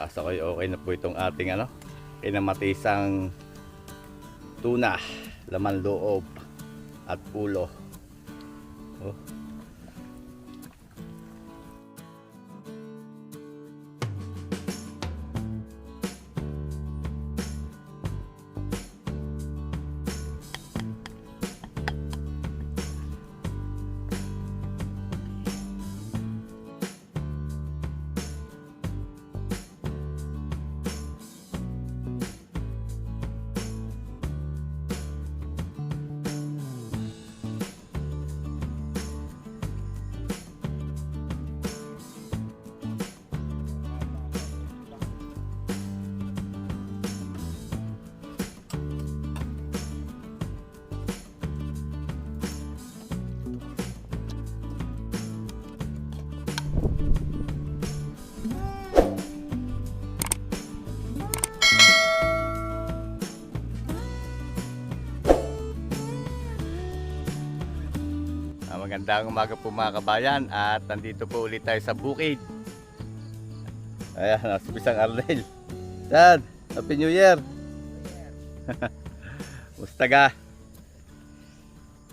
Asa ko okay na po itong ating kinamatisang tuna, laman loob at ulo. Oh. Magandang umaga po mga kabayan at nandito po ulit tayo sa bukid. Ayan, si Bisang Arnel. Dad, Happy New Year! Musta ka?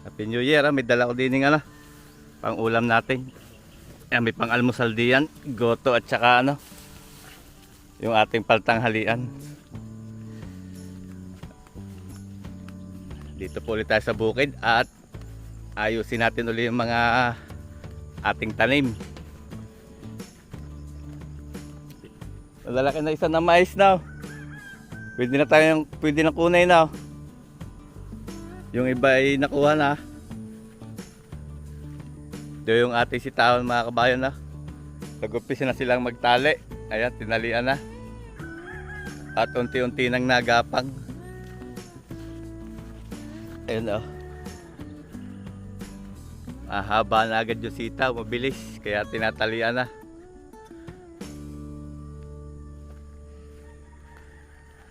Happy New Year, may dala ko din ng pang ulam natin. Ayan, may pang almusal diyan, goto at saka yung ating paltanghalian. Dito po ulit tayo sa bukid at ayusin natin ulit yung mga ating tanim. Lalaki na isa na mais na. Pwede na kunay na. Yung iba ay nakuha na. Ito yung ating sitawan mga kabayan na. Nag-umpisa na silang magtali. Ayan, tinalian na. At unti-unti nang nagapang. Ayan haba na agad yung sitaw, mabilis, kaya tinatalian na.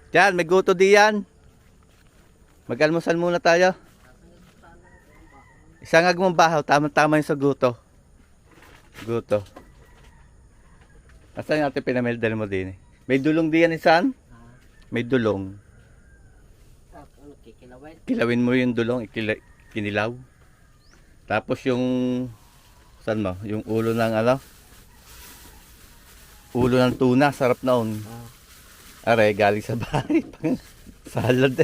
Diyan, may guto diyan. Mag-almusal muna tayo. Isang agmong bahaw, tama-tama yung sa guto. Guto. Asan yung ating pinameldal mo din? May dulong diyan isan? May dulong. Kilawin mo yung dulong, kinilaw. Tapos yung saan mo? Yung ulo ng ulo ng tuna, sarap noon. Are, galing sa bahay. Salad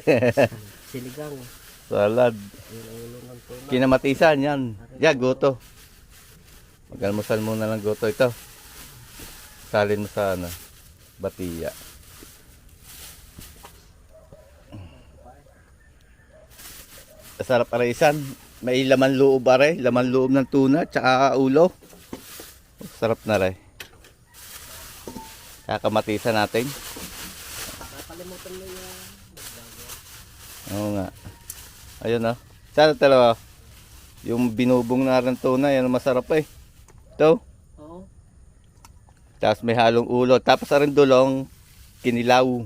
Siligang. Salad. Kinamatisan yan. Yeah, goto. Mag-almusal muna ng goto ito. Salin mo sa batiya. Sarap araisan. May laman loob laman loob ng tuna, tsaka ulo. Sarap na rin. Kakamatisan natin. Nakalimutan mo yan. Oo nga. Ayun Sana talaga. Yung binubong na rin tuna, yan masarap Ito. Oo. Tapos may halong ulo. Tapos rin dulong, kinilaw.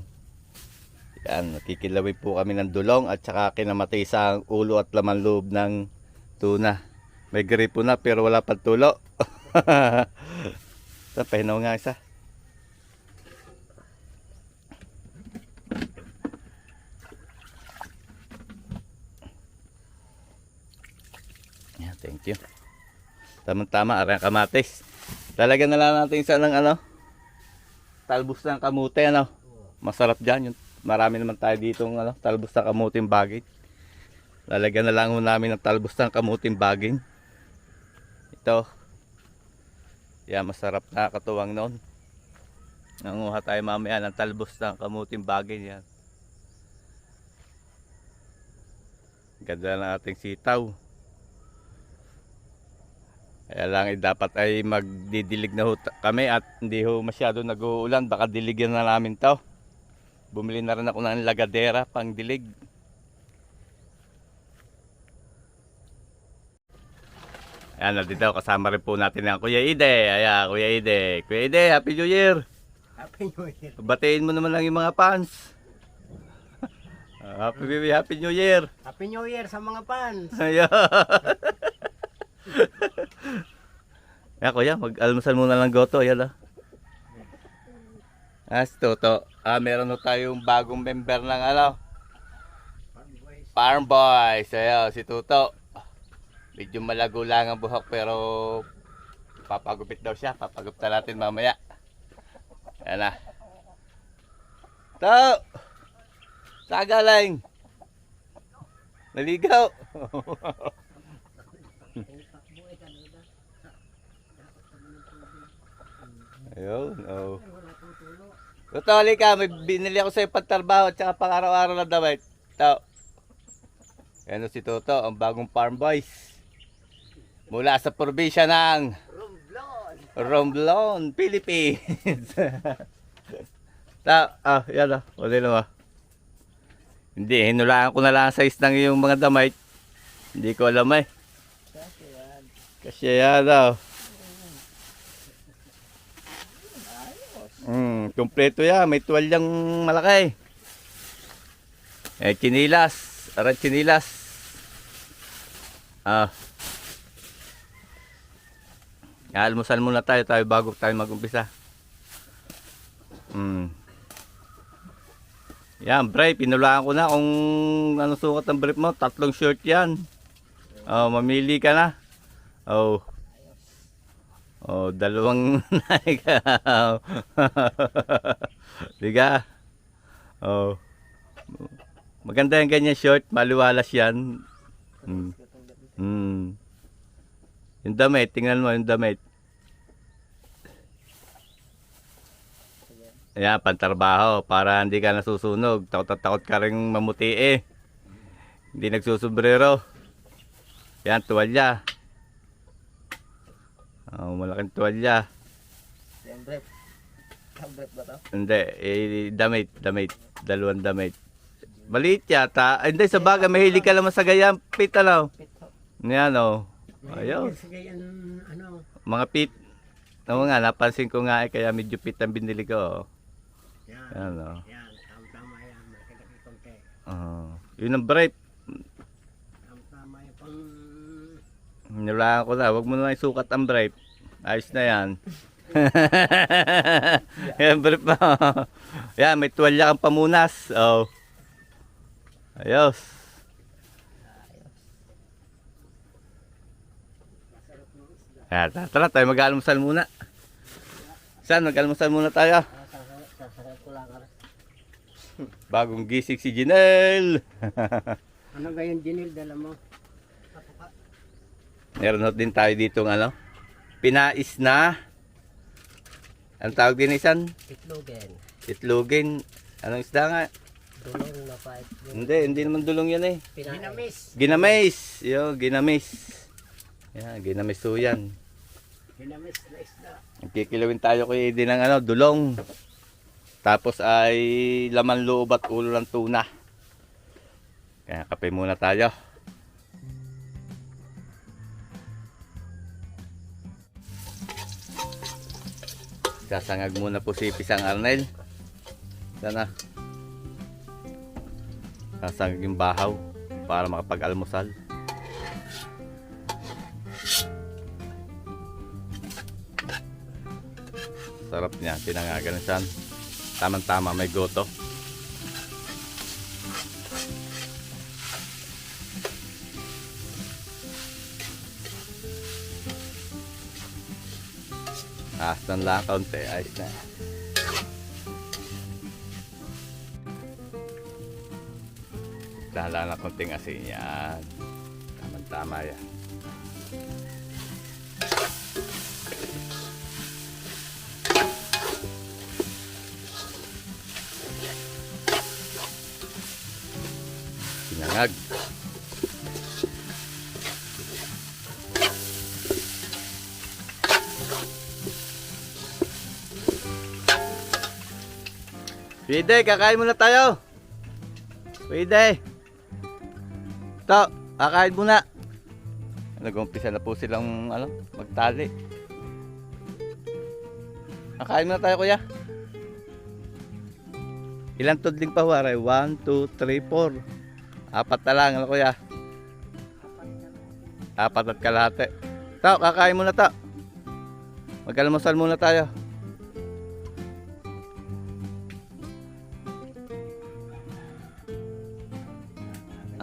Yan, nakikilawin po kami ng dulong at saka kinamatisang ulo at laman loob ng tuna. May gripo na pero wala pang tulo. Sa pahinaw nga isa. Yan, thank you. Tama-tama, arang kamatis. Lalagyan na lang natin isa ng talbos ng kamote Masarap dyan yung marami naman tayo dito talbos ng kamuting baging. Lalagyan na lang namin ng talbos ng kamuting baging. Ito. Yan, masarap na katuwang noon. Nanguha tayo mamaya ng talbos ng kamuting baging yan. Ganda ng ating sitaw. Kaya lang dapat ay magdidilig na kami at hindi masyado nag-uulan. Baka diligyan na namin to. Bumili na rin ako ng lagadera pang dilig. Ayan, nandito kasama rin po natin ang Kuya Ide. Ayan, Kuya Ide. Kuya Ide, Happy New Year! Happy New Year. Batiin mo naman lang yung mga fans. Happy New Year! Happy New Year sa mga fans. Ayan. Ayan, Kuya, mag-almusal muna lang goto. Ayan Toto. Meron na tayong bagong member ng ano, Farm Boys. Ayan, si Toto. Medyo malago lang ang buhok pero papagupit daw siya. Papagupta natin mamaya. Ayan na. To! Saan galing? Naligaw. Ayun, oh. Toto, halika. May binili ako sa'yo pagtrabaho at saka pang araw-araw na damit. To. Ayan si Toto, ang bagong Farm Boys. Mula sa probinsya ng Romblon, Philippines. Yan Wala na ba? Hindi, hinulaan ko na lang ang size ng yung mga damit. Hindi ko alam eh. Kasi yan Kompleto yan. May tuwalyang malaki. Chinilas. Aran chinilas. Almusal muna tayo bago tayo mag-umpisa. Yan, brief. Pinulaan ko na kung anong sukat ng brief mo. 3 short yan. Mamili ka na. 2 naika. Liga. Maganda yung ganyan short. Maliwalas yan. Yung damit. Tingnan mo yung damit. Ayan, pantarbaho. Para hindi ka nasusunog. Takot ka rin mamuti eh. Hindi nagsusumbrero. Yan, tuwalya. Malaking tuwalya. Yung brief. Ang brief ba to? Hindi, damit. 2 damit. Maliit yata. Hindi, sa bagay, mahilig ka naman sa gayang pit, Yan, Ayaw. Mga pit. Nga, napansin ko nga kaya medyo pit ang binili ko. Yan. Yan, tama yan. Malaki-konti. Yun ang brief. Tama yung pang... Nilaan ko na, wag mo na isukat ang brief. Ayos na yan. Yan, brief mo. Yan, may tuwalya kang pamunas. Ayos. Tara, tayo mag-almusal muna. Saan? Mag-almusal muna tayo. Bagong gising si Jinel. Ano ba yung Jinil? Dala mo? Meron din tayo dito ng pinais na. Ang tawag din isan? Itlogen. Itlogin. Anong isda nga? Dulong na pa. Hindi naman dulong yan eh. Ginamis. Ginamis. Ginamis. Yan, ginamis so yan. Ginamis na isda. Kikilawin tayo kay din ng dulong. Tapos ay laman loob at ulo ng tuna. Kaya kape muna tayo. Sasangag muna po si Pisang Arnel. Sana. Sasangag yung bahaw para makapag-almusal. Sarap niya, tinangagan siya. Tamang-tama, may goto. Astan lang kaunti, ayos na. Dahala na konting asin yan. Tamang-tama yan. Sinangag. Pwede, kakain muna tayo. Pwede. Ito, kakain muna. Nag-umpisa na po silang magtali. Kakain muna tayo, kuya. Ilang tudling pa huwaray? 1, 2, 3, 4. 4 na lang, kuya. 4 at kalahati. Ito, kakain muna to. Mag-almusal muna tayo.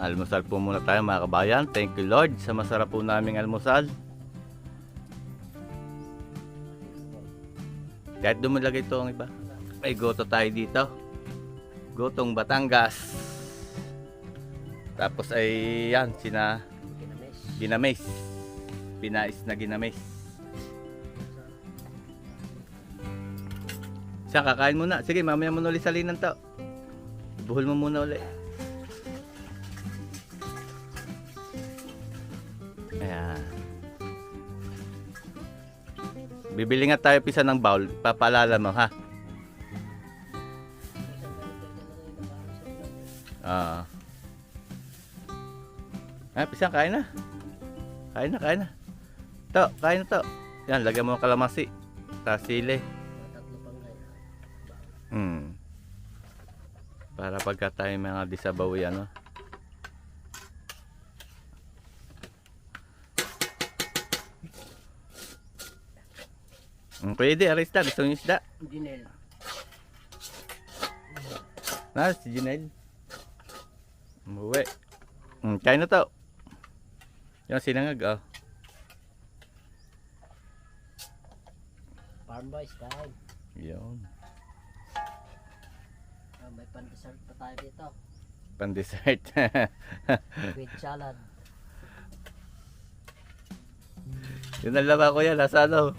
Almusal po muna tayo mga kabayan. Thank you Lord sa masarap po naming almusal. Kahit dumulagay ito ang iba. May goto tayo dito. Gotong Batangas. Tapos ay yan, ginamis. Pinais na ginamis. Siya, kakain muna. Sige, mamaya mo na ulit salinan to. Buhol mo muna ulit. Ayan. Bibili nga tayo pisa ng bowl. Papaalala mo, ha? Pisang, kain na. Kain na. To, kain na to. Yan, lagyan mo ng kalamansi. Tapos sili. Para pagka tayo mga disabaw yan, no? Pwede, arista. Gusto nyo isda? Jinel. Si Jinel. Umuwi. Kain na to. Yung sinangag, oh. Farm boys, kain. Yun. May pan-dessert pa tayo dito. Pan-dessert. With salad. Yun ang laba ko yan. Nasa ano?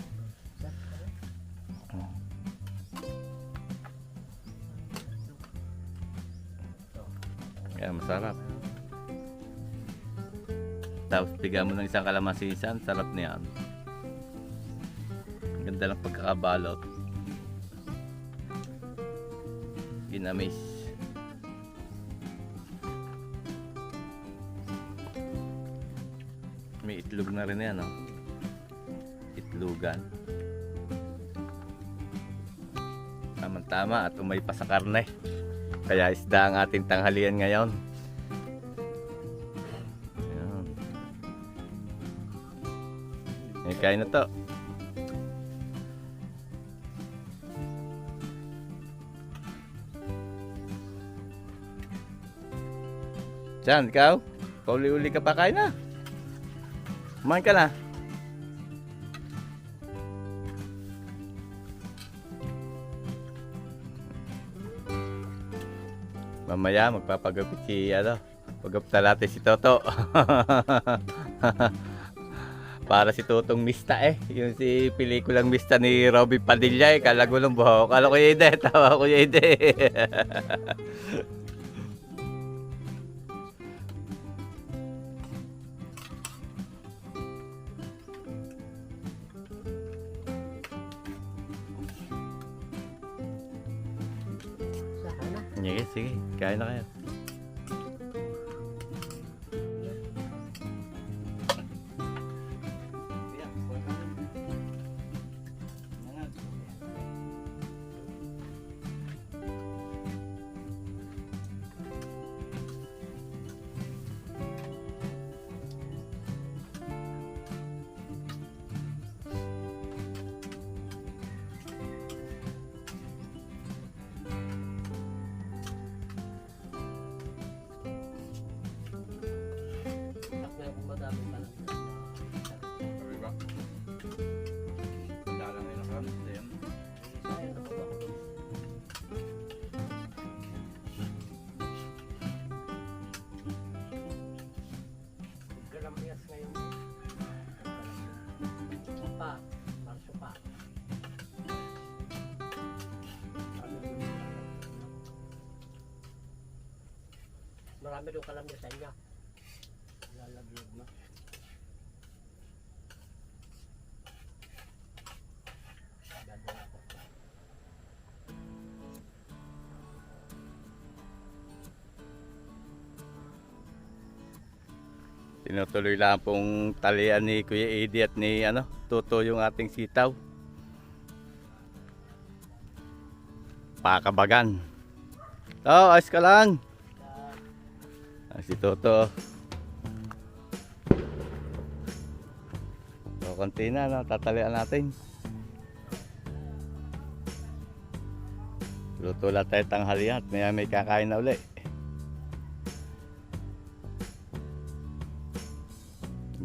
Yan, masarap. Tapos bigyan mo ng isang kalamansisan. Sarap niyan. Ganda ng pagkakabalot. Ginamis. May itlog na rin yan, no? Itlogan. Tama-tama at umay pa sa karne. Kaya isda ang ating tanghalian ngayon. Ayan. Kain na to. Diyan, ikaw? Pauli-uli ka pa, kain na. Kumain ka na. Mamaya magpapagupit si pagupta natin si Toto. Para si Totong Mista yung si pelikulang Mista ni Robby Padilla kalago ng buhok. Kala ko yun tawa ko yun Sige, kain na kayo. Marami doon kalamya sa inyo. Lalagyan mo. Tinutuloy lang pong talian ni Kuya Eddie at ni Toto yung ating sitaw. Pakabagan. Ayos ka lang. Si Toto. Konti na, tatalian natin. Luto lang tayo tanghalian at may kakain na uli.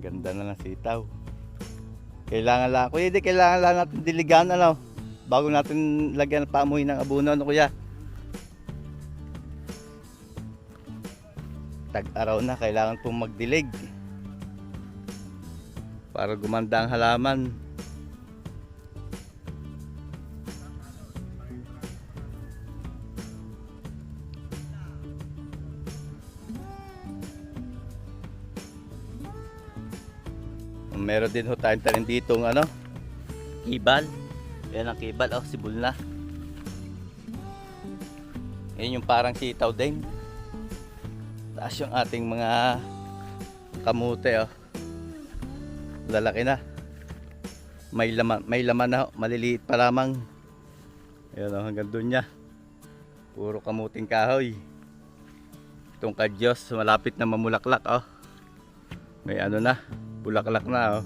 Ang ganda na ng sitaw. Kailangan lang, kuya, di kailangan lang natin diligan, ano, bago natin lagyan ng pamuhi ng abono, ano kuya? Tag-araw na, kailangan pong magdilig para gumanda ang halaman. Meron din ho tayong tanim dito ng ano, kibal. Yan ang kibal, oh, sibol na. Yan yung parang sitaw din. Taas yung ating mga kamute, oh. Lalaki na. May laman na, oh. Maliliit pa lamang. Ayan, oh, hanggang doon niya. Puro kamuting kahoy. Itong kadyos, malapit na mamulaklak, oh. May ano na, bulaklak na, oh.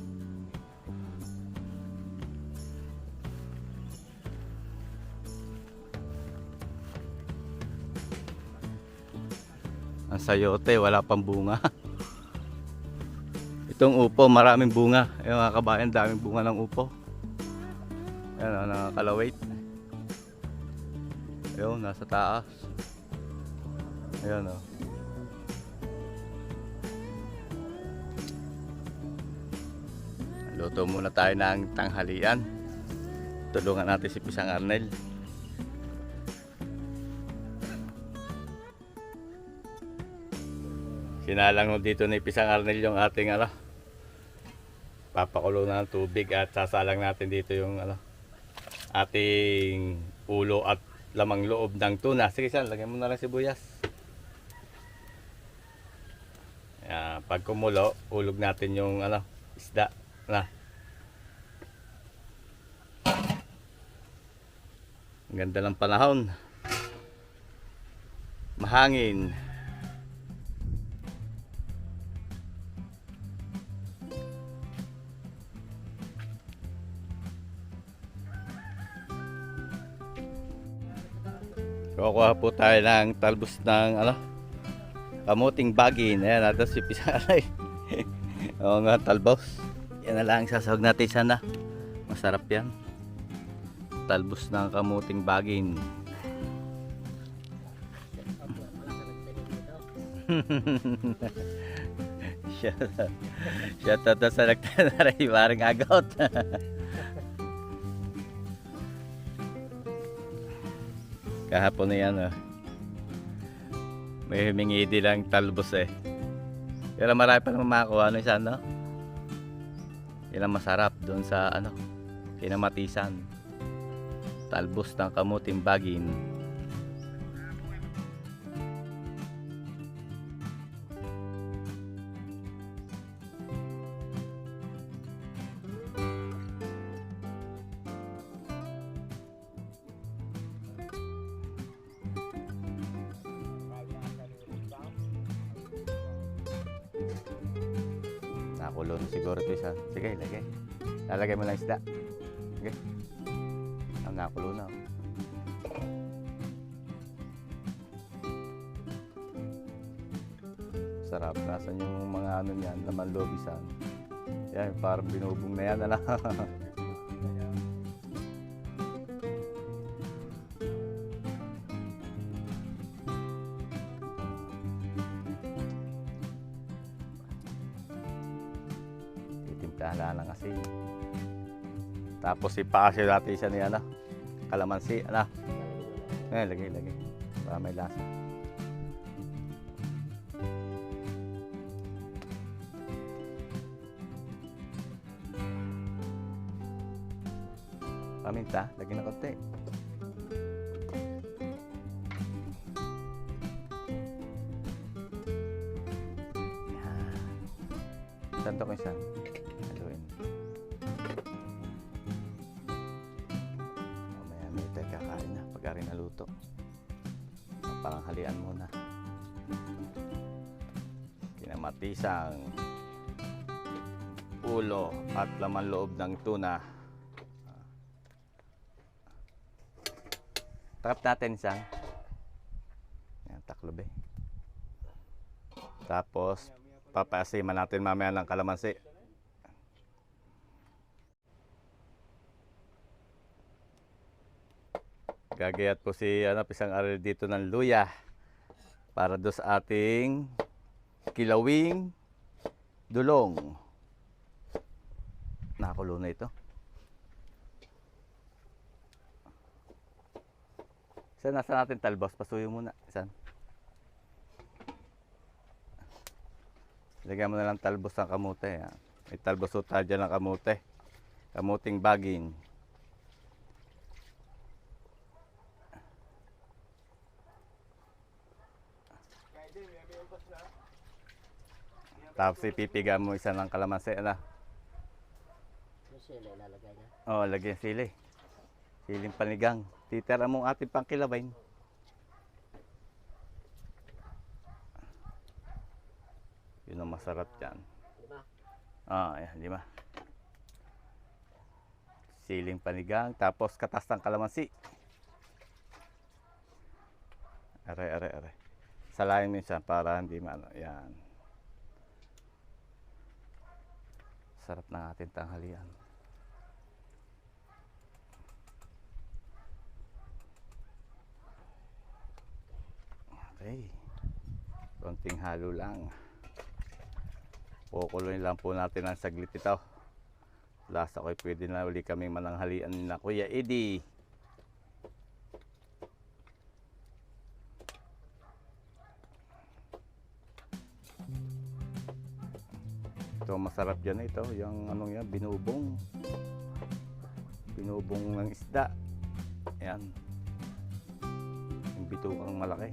Ang sayote, wala pang bunga. Itong upo, maraming bunga. Ayun mga kabayan, daming bunga ng upo. Ayan, oh, nakakalawait. Ayun, nasa taas. Ayan, oh. Luto muna tayo ng tanghalian. Tulungan natin si Pisang Arnel. Sinalang mo dito ni Pisang Arnel yung ating ano, papakulo na ng tubig at sasalang natin dito yung ano, ating ulo at lamang loob ng tuna. Sige, San, lagyan mo na lang sibuyas. Pag kumulo, ulog natin yung ano, isda na. Ang ganda ng panahon. Mahangin. Kukuha po tayo ng talbos ng ano, kamuting bagin. Ayan, natin si Pisang Arnel. Oo nga, talbos. Yan na lang sasahog natin sana. Masarap yan. Talbos ng kamuting bagin. Shout out sa nagtanaray, parang agot. Kahapon na yan, oh. May humingi din lang talbos eh. Pero marami pa naman makakuha ano isa, no? Yan ang masarap doon sa ano, Kinamatisan. Talbos ng kamuting bagin. Nakulo na siguro ito isa. Sige, lagay. Lalagay mo lang isda. Sige. Ang nakulo na. Sarap. Nasaan yung mga ano niyan, laman loob isa. Yan, parang binubong na yan. Ala. Titimplahan lang kasi. Tapos ipakasyo natin siya ni ano, kalamansi. Ano? Lagay. Para may lasa. Paminta, lagyan na konti. Yan. Saan to ko isa? Haluin. Mamaya may tayo kakain na pag rin naluto. Paranghalian muna. Kinamatisang ulo at laman loob ng tuna. Takap natin isang. Yan, taklob eh. Tapos, papasiman natin mamaya ng kalamansi. Gagayat po si Pisang Ariel dito ng luya para do sa ating kilawing dulong. Nakakulo na ito. Isa nasa natin talbos, pasuyo muna. Isan. Lagyan mo na lang talbos ng kamote. Yan. May talbos o tayo dyan ng kamote. Kamuting baging. Tapos ipipiga mo isa ng kalamansi. Ano? Yung sila ilalagay niya. Oo, lagyan sili. Siling panigang. Titira mo ating pangkilabain. Yun ang masarap dyan. Diba? Ayan, di ba? Siling panigang, tapos katas ng kalamansi. Are. Salayin mo siya para hindi maano. Yan. Sarap ng ating tanghalian. Okay. Konting halo lang. Kukuloyin lang po natin ang saglit ito. Last ako'y pwede na uli kaming mananghalian ni na Kuya Eddie. Ito masarap dyan ito. Yung anong yan, binubong. Binubong ng isda. Ayan. Yung bitukang malaki.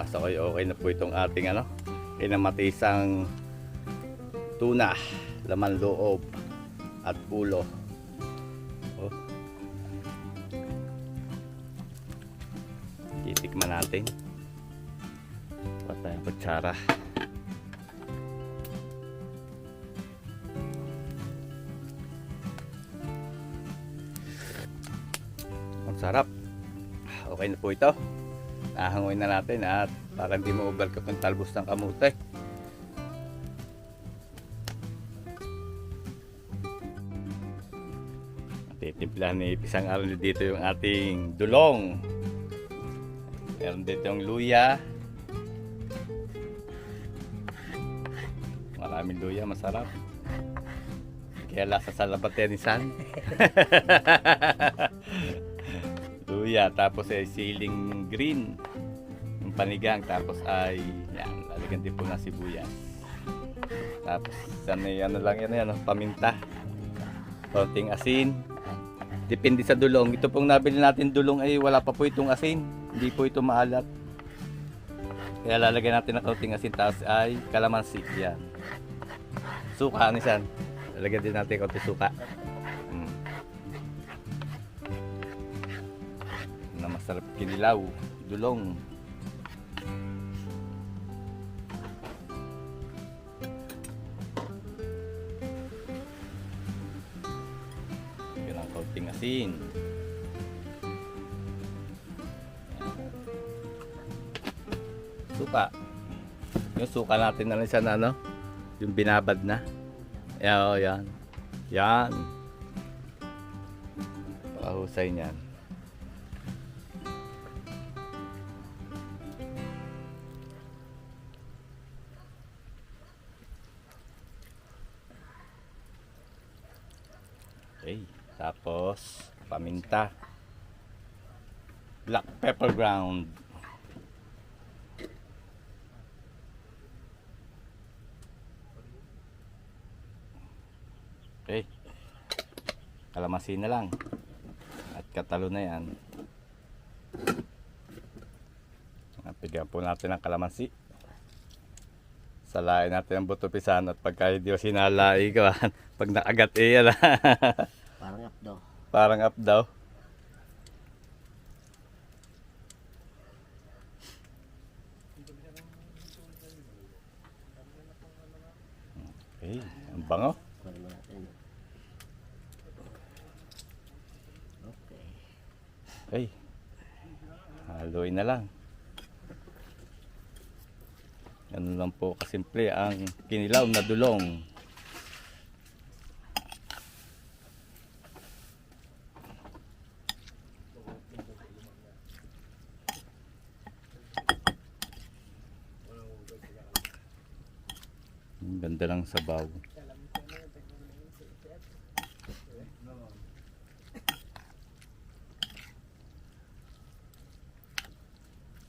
Asa ko okay na po itong ating kinamatisang tuna, laman loob at ulo. Oh. Titikman natin. Patay ang kutsara. Ang sarap. Okay na po ito. Nahangoy na natin at para hindi mo overcook yung talbos ng kamote. Titimplahan ni Pisang Ariel dito yung ating dulong. Meron dito yung luya. Maraming luya, masarap. Kaya lasa sa labaten ni San. Luya, tapos ay siling green, yung panigang, tapos ay yan, lalagyan din po ng sibuyas. Tapos sanay lang yan, paminta, konting asin. Depende sa dulong. Ito pong nabili natin dulong ay wala pa po itong asin, hindi po ito maalat. Kaya lalagyan natin ng konting asin, tapos ay kalamansi. Yan. Suka, anisan. Lalagyan din natin konting suka. Na masarap kinilaw, dulong. Yan ang kaunting asin. Suka. Yung suka natin na siya na yung binabad na. Yan. Yan. Pakahusay niyan. Okay, tapos paminta, black pepper ground, okay, kalamansi na lang at katalo na yan. Napigyan po natin ang kalamansi, salain natin ang buto pisan at pagka hindi sinalai ka pag nakagat yan. Parang up daw. Parang up daw. Ay, ang bango. Para natin. Okay. Ay, haluin na lang. Ganun lang po kasimple ang kinilaw na dulong. Ang ganda lang sa sabaw.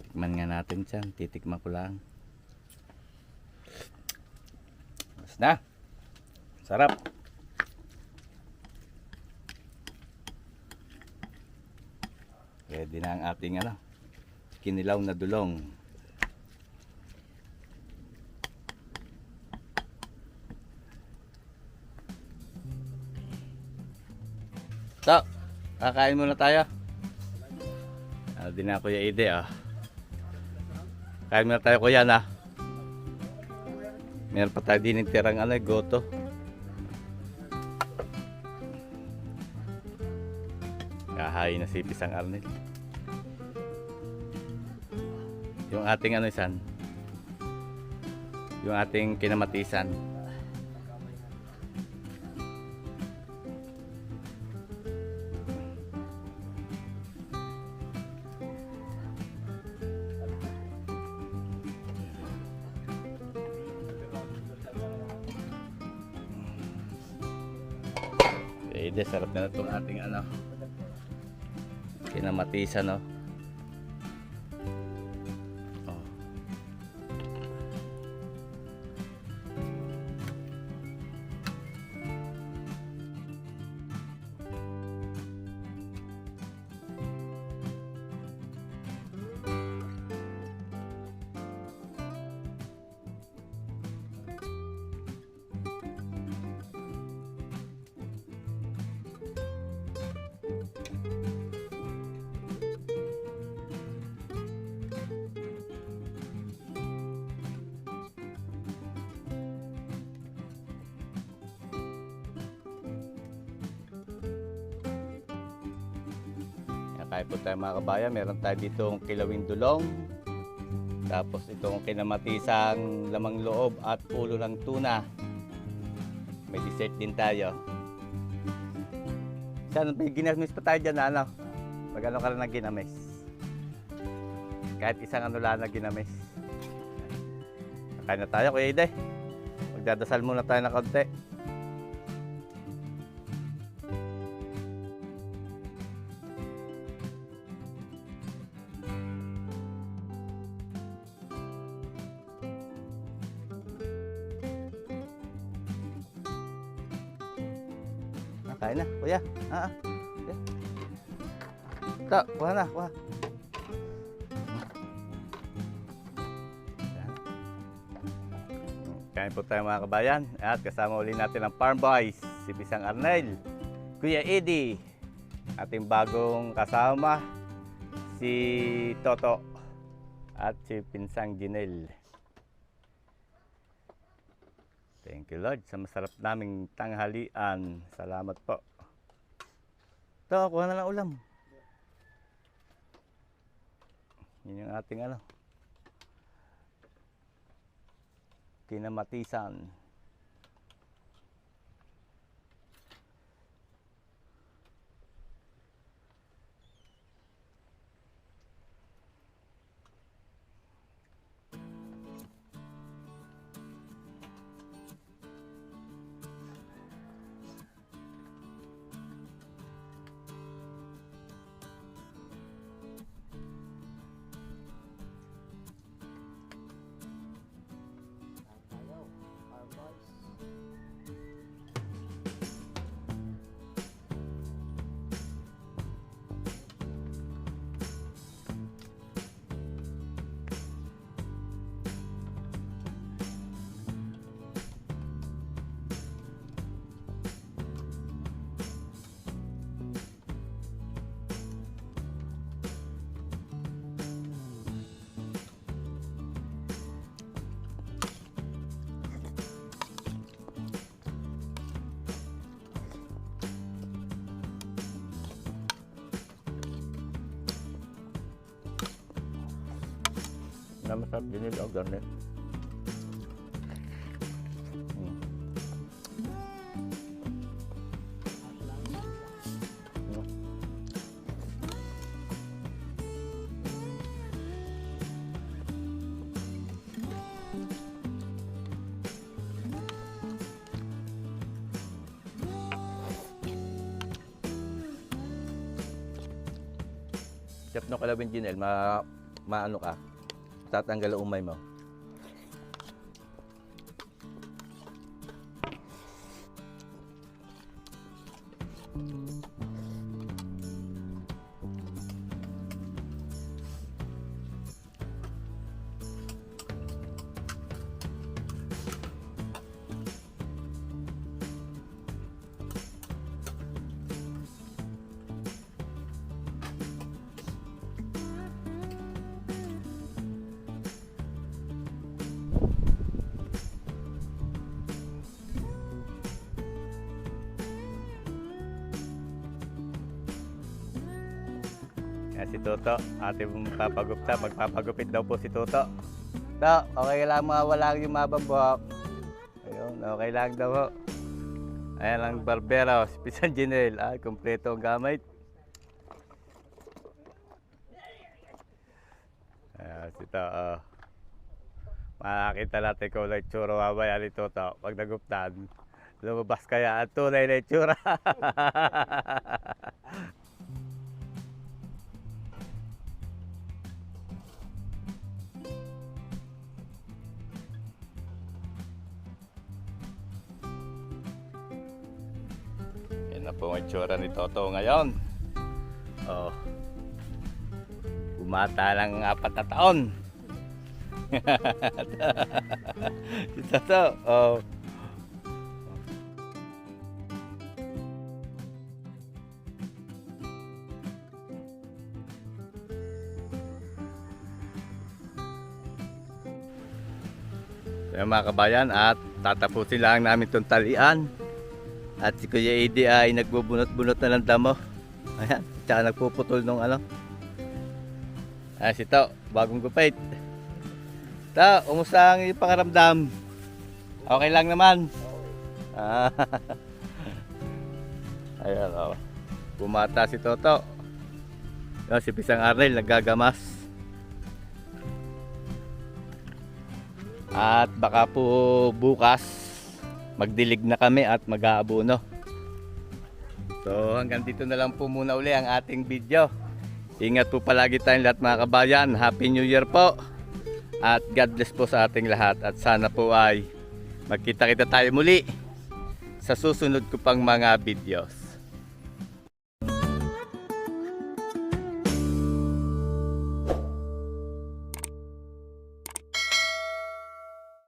Tikman nga natin siya. Titikman ko lang. Mas na. Sarap. Ready na ang ating kinilaw na dulong. So, kakain muna tayo. Din na Kuya Ide Kain muna tayo kuya na. Meron pa tayo din tirang goto. Kahain na si Pisang Arnel. Yung ating yung ating kinamatisan. Ide, sarap na itong ating kinamatisan Oh. Kaya po tayo mga kabayan, meron tayo ditong kilawing dulong, tapos itong kinamatisang lamang loob at ulo ng tuna. May dessert din tayo. Saan, may ginamis pa tayo dyan pag ka rin na ginamis. Kahit isang lang na ginamis. Kakain na tayo Kuya Ide. Magdadasal muna tayo na konti. Kain na, kuya. Ito, kuha na, kuha. Kain po tayo mga kabayan. At kasama uli natin ang Farm Boys, si Pisang Arnel, Kuya Eddie, ating bagong kasama, si Toto, at si Pinsang Jinel. Thank you Lord sa masarap naming tanghalian. Salamat po. Ito, kuha na lang ulam. Yun yung ating kinamatisan. Na masarap din nila o garnet. Chef no kalabing Jinel, maano ka, tatanggal ang umay mo. Yan si Toto, ating magpapagupit daw po si Toto. To, okay lang mawala yung mabang buhok. Ayun, okay lang daw ho. Ayan ang barbero, si Pisan Jinel. Kompleto ang gamit. Ayan si Toto. Makakita natin kung na itsura mamaya ni Toto pag naguptan. Lumabas kaya ang tunay na itsura. Yan na po ang itsura ni Toto ngayon. Oh. Bumata lang 4 na taon. Si Toto, oh. So, mga kabayan, at tatapusin lang namin itong talian. At si Kuya Eddie ay nagbubunot-bunot na ng damo. Ayan, tsaka nagpuputol nung ano. Ayan si To, bagong gupit. To, umusta ang iyong pangaramdam? Okay lang naman. Ayan, oh. Bumata si Toto. Ayan, si Pisang Arnel naggagamas. At baka po bukas magdilig na kami at mag-aabono. So hanggang dito na lang po muna uli ang ating video. Ingat po palagi tayong lahat mga kabayan. Happy New Year po. At God bless po sa ating lahat. At sana po ay magkita-kita tayo muli sa susunod ko pang mga videos.